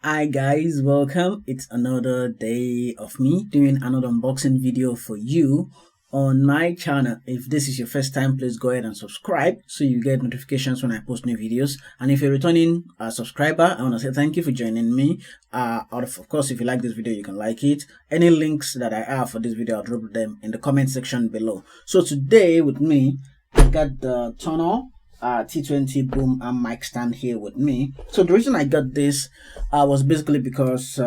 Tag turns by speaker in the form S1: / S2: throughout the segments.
S1: Hi guys, welcome. It's another day of me doing another unboxing video for you on my channel. If this is your first time, please go ahead and subscribe so you get notifications when I post new videos. And if you're a returning subscriber, I want to say thank you for joining me. Of course, if you like this video, you can like it. Any links that I have for this video, I'll drop them in the comment section below. So today with me, I got the Tonor T-20 boom and mic stand here with me. So the reason I got this was basically because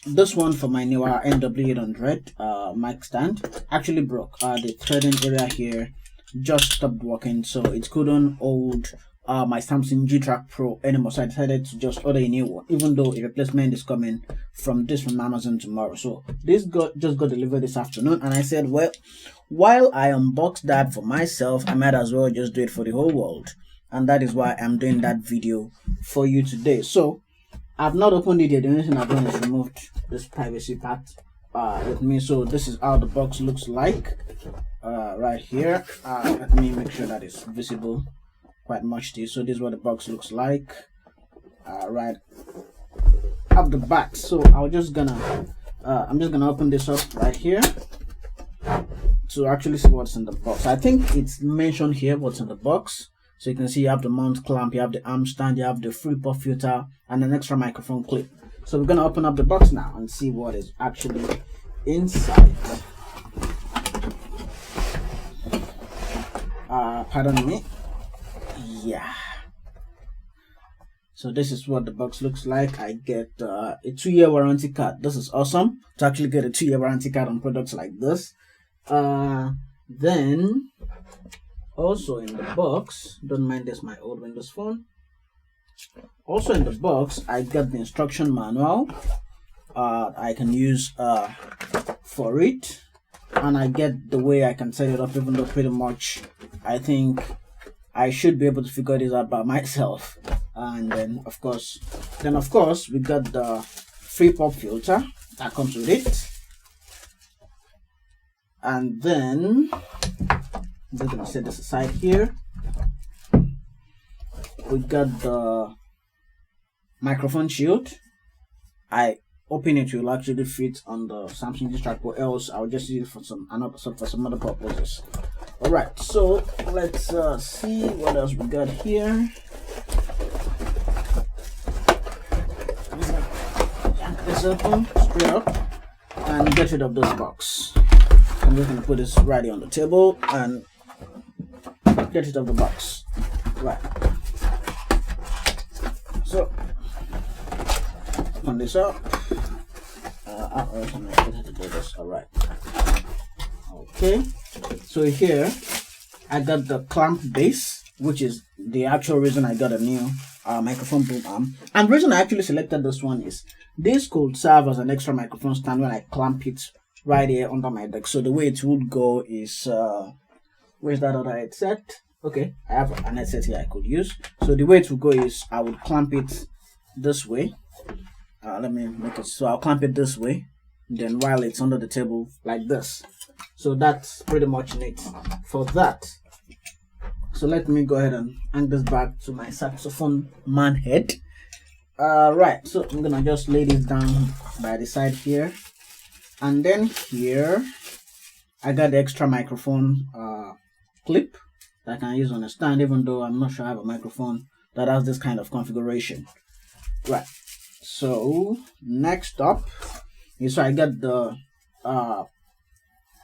S1: this one for my newer NW800 mic stand actually broke. The threading area here just stopped working, so it couldn't hold my Samsung G-Track Pro anymore. So I decided to just order a new one, even though a replacement is coming from Amazon tomorrow. So this just got delivered this afternoon, and I said, well, while I unbox that for myself, I might as well just do it for the whole world. And that is why I'm doing that video for you today. So I've not opened it yet. The only thing I've done is removed this privacy part with me. So this is how the box looks like right here. Let me make sure that it's visible quite much there. So this is what the box looks like right up the back. So I'm just gonna open this up right here to actually see what's in the box. I think it's mentioned here what's in the box. So you can see you have the mount clamp, you have the arm stand, you have the free pop filter, and an extra microphone clip. So we're gonna open up the box now and see what is actually inside. Pardon me. Yeah. So this is what the box looks like. I get a 2-year warranty card. This is awesome to actually get a 2-year warranty card on products like this. Then also in the box, don't mind this, my old Windows phone. Also in the box, I got the instruction manual I can use for it, and I get the way I can set it up, even though pretty much I think I should be able to figure this out by myself. And then of course we got the free pop filter that comes with it. And then I'm just gonna set this aside here. We got the microphone shield. I open it will actually fit on the Samsung G-Track Pro, else I'll just use it for some other purposes. Alright, so let's see what else we got here. Yank this open straight up and get rid of this box. I'm just going to put this right here on the table and get it out of the box. Right. So, open this up. Alright. Okay. So here, I got the clamp base, which is the actual reason I got a new microphone boom arm. And the reason I actually selected this one is this could serve as an extra microphone stand when I clamp it right here under my desk. So the way it would go is where's that other headset? Okay, I have an headset here I could use. So the way it would go is I would clamp it this way. Let me make it so I'll clamp it this way, then while it's under the table like this. So that's pretty much it for that. So let me go ahead and hang this back to my saxophone man head. Right, so I'm gonna just lay this down by the side here. And then here, I got the extra microphone clip that I can use on a stand, even though I'm not sure I have a microphone that has this kind of configuration. Right, so next up is, so I got the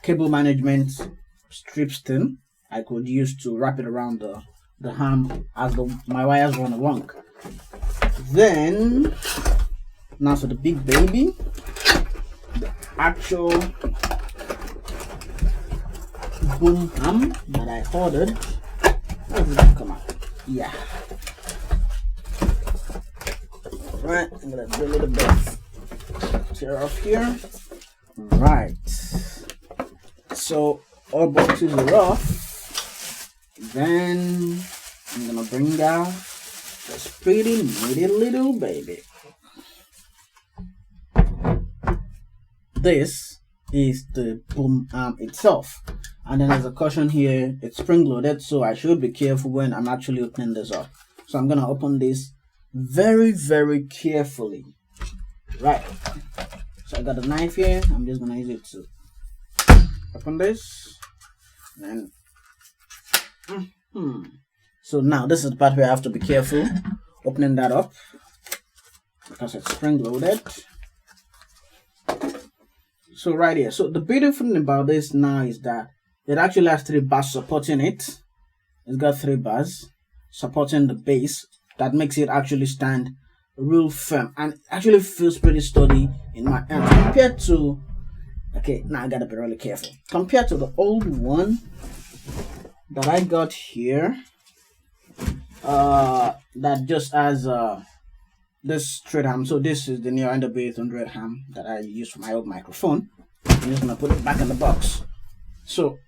S1: cable management strip thing I could use to wrap it around the arm as my wires run along. Then, now for the big baby, actual boom arm that I ordered. How did it come out? Yeah. Right, I'm gonna do a little bit tear off here. Right. So all boxes are off. Then I'm gonna bring out this pretty nifty little baby. This is the boom arm itself, and then there's a caution here, it's spring loaded, so I should be careful when I'm actually opening this up. So I'm gonna open this very carefully. Right, so I got a knife here. I'm just gonna use it to open this, and so now this is the part where I have to be careful opening that up because it's spring loaded. So right here, so the beautiful thing about this now is that it actually has 3 bars supporting it. It's got 3 bars supporting the base. That makes it actually stand real firm and actually feels pretty sturdy in my hands compared to, okay, now I gotta be really careful, compared to the old one that I got here, that just has this straight ham. So this is the near under 800 ham that I use for my old microphone. I'm just gonna put it back in the box. So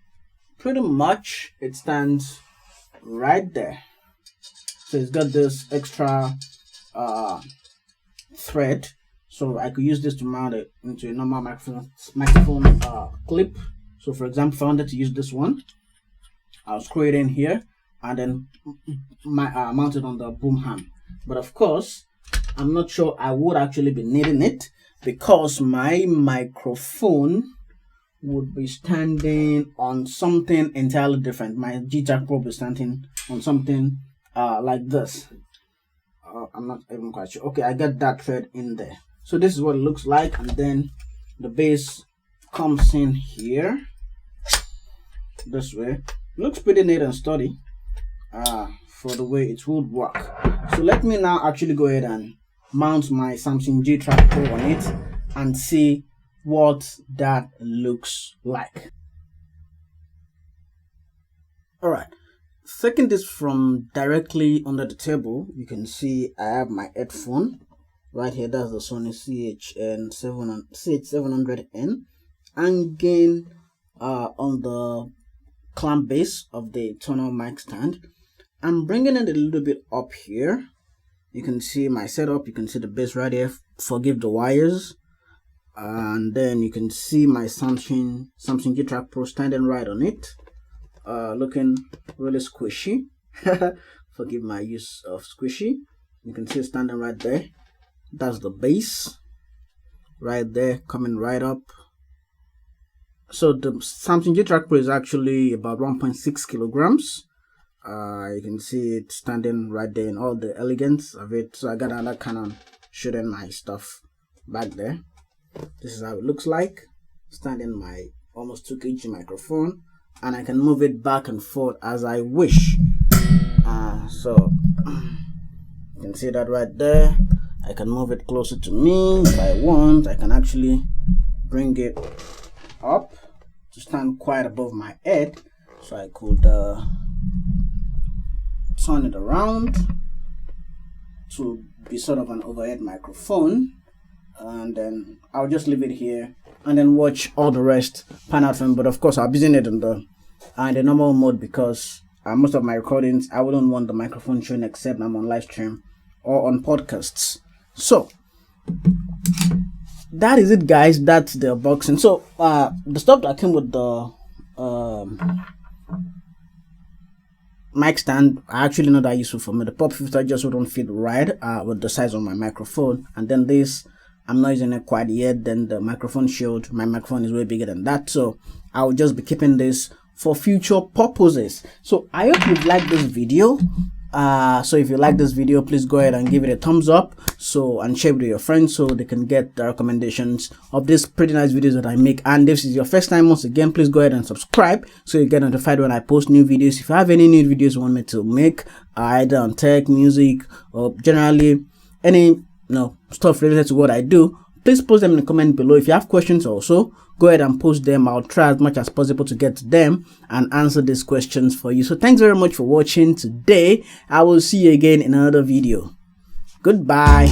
S1: pretty much it stands right there. So it's got this extra thread, so I could use this to mount it into a normal microphone clip. So for example, if I wanted to use this one, I'll screw it in here and then mount it on the boom arm. But of course, I'm not sure I would actually be needing it because my microphone would be standing on something entirely different. My G-Track Pro will be standing on something like this. I'm not even quite sure. Okay, I got that thread in there. So this is what it looks like, and then the base comes in here this way. It looks pretty neat and sturdy for the way it would work. So let me now actually go ahead and mount my Samsung G-Track Pro on it and see what that looks like. Alright, taking this from directly under the table, you can see I have my headphone right here. That's the Sony CH700N, hanging on the clamp base of the Tonor mic stand. I'm bringing it a little bit up here. You can see my setup, you can see the base right here, forgive the wires, and then you can see my Samsung G-Track Pro standing right on it, looking really squishy. Forgive my use of squishy. You can see it standing right there. That's the base right there, coming right up. So the Samsung G-Track Pro is actually about 1.6 kilograms. You can see it standing right there in all the elegance of it. So I got another Canon shooting my stuff back there. This is how it looks like, standing my almost 2 kg microphone, and I can move it back and forth as I wish. So you can see that right there. I can move it closer to me if I want. I can actually bring it up to stand quite above my head, so I could turn it around to be sort of an overhead microphone, and then I'll just leave it here and then watch all the rest pan out for me. But of course I'll be using it in the normal mode because most of my recordings I wouldn't want the microphone showing except I'm on live stream or on podcasts. So that is it, guys. That's the unboxing. So the stuff that came with the mic stand are actually not that useful for me. The pop filter just wouldn't fit right with the size of my microphone, and then this, I'm not using it quite yet. Then the microphone shield, my microphone is way bigger than that, so I will just be keeping this for future purposes. So I hope you liked this video. So if you like this video, please go ahead and give it a thumbs up, and share it with your friends so they can get the recommendations of these pretty nice videos that I make. And if this is your first time, once again, please go ahead and subscribe so you get notified when I post new videos. If you have any new videos you want me to make, either on tech, music, or generally any stuff related to what I do, please post them in the comment below. If you have questions also, go ahead and post them. I'll try as much as possible to get to them and answer these questions for you. So thanks very much for watching today. I will see you again in another video. Goodbye.